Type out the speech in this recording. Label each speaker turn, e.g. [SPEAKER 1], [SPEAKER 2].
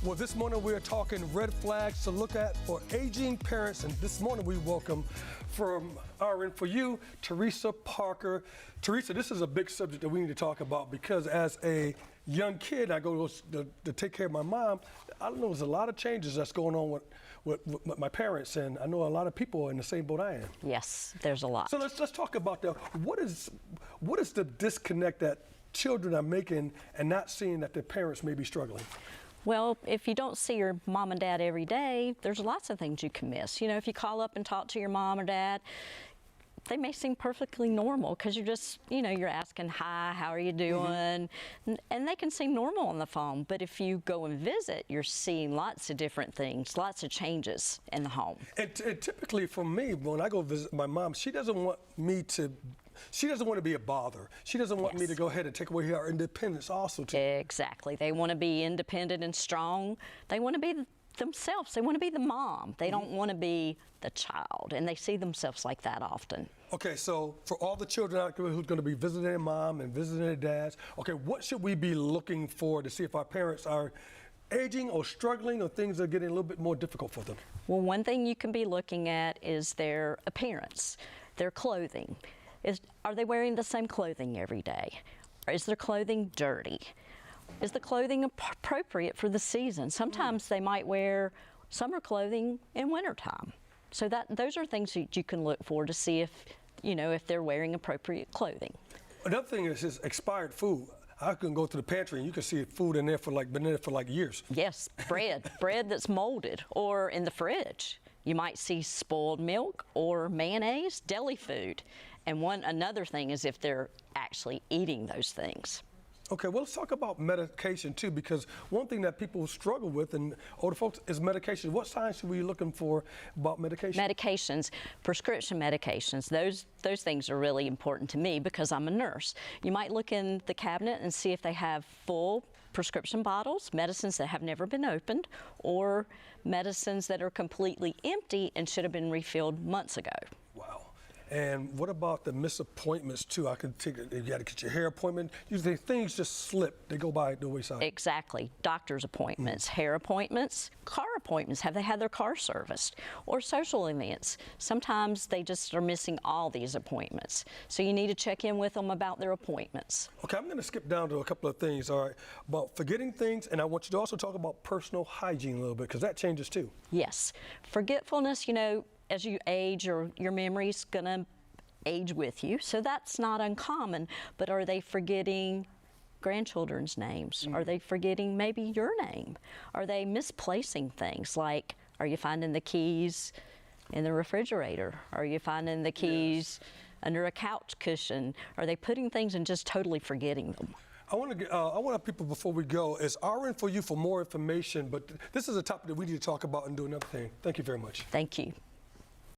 [SPEAKER 1] Well, this morning we are talking red flags to look at for aging parents, and this morning we welcome from RN for you, Teresa Parker. Teresa, this is a big subject that we need to talk about because as a young kid, I go to take care of my mom. I know there's a lot of changes that's going on with my parents, and I know a lot of people are in the same boat I am.
[SPEAKER 2] Yes, there's a lot.
[SPEAKER 1] So let's talk about that. What is the disconnect that children are making and not seeing that their parents may be struggling?
[SPEAKER 2] Well, if you don't see your mom and dad every day, there's lots of things you can miss. You know, if you call up and talk to your mom or dad, they may seem perfectly normal because you're just, you know, you're asking, hi, how are you doing? And they can seem normal on the phone. But if you go and visit, you're seeing lots of different things, lots of changes in the home.
[SPEAKER 1] And typically for me, when I go visit my mom, she doesn't want to be a bother. She doesn't want me to go ahead and take away her independence also too.
[SPEAKER 2] Exactly. They want to be independent and strong. They want to be themselves. They want to be the mom. They don't want to be the child, and they see themselves like that often.
[SPEAKER 1] Okay, so for all the children out there who's going to be visiting their mom and visiting their dads, okay, what should we be looking for to see if our parents are aging or struggling or things are getting a little bit more difficult for them?
[SPEAKER 2] Well, one thing you can be looking at is their appearance, their clothing. Are they wearing the same clothing every day? Or is their clothing dirty? Is the clothing appropriate for the season? Sometimes they might wear summer clothing in wintertime. So those are things that you can look for to see if, you know, if they're wearing appropriate clothing.
[SPEAKER 1] Another thing is expired food. I can go to the pantry and you can see food in there been in there for like years.
[SPEAKER 2] Yes, bread that's molded, or in the fridge. You might see spoiled milk or mayonnaise, deli food. And another thing is if they're actually eating those things.
[SPEAKER 1] Okay, well, let's talk about medication too, because one thing that people struggle with and older folks is medication. What signs should we be looking for about medication?
[SPEAKER 2] Medications, prescription medications, those things are really important to me because I'm a nurse. You might look in the cabinet and see if they have full prescription bottles, medicines that have never been opened, or medicines that are completely empty and should have been refilled months ago.
[SPEAKER 1] Wow. And what about the missed appointments too? I could take it, you got to get your hair appointment. Usually things just slip, they go by the wayside.
[SPEAKER 2] Exactly. Doctor's appointments, hair appointments, car appointments. Have they had their car serviced? Or social events. Sometimes they just are missing all these appointments. So you need to check in with them about their appointments.
[SPEAKER 1] Okay, I'm going to skip down to a couple of things, all right, about forgetting things, and I want you to also talk about personal hygiene a little bit, because that changes too.
[SPEAKER 2] Yes. Forgetfulness, you know, as you age, your memory's gonna age with you, so that's not uncommon. But are they forgetting grandchildren's names? Are they forgetting maybe your name? Are they misplacing things? Like, are you finding the keys in the refrigerator? Are you finding the keys under a couch cushion? Are they putting things and just totally forgetting them?
[SPEAKER 1] I want people, before we go, is RN for you for more information, but this is a topic that we need to talk about and do another thing. Thank you very much.
[SPEAKER 2] Thank you.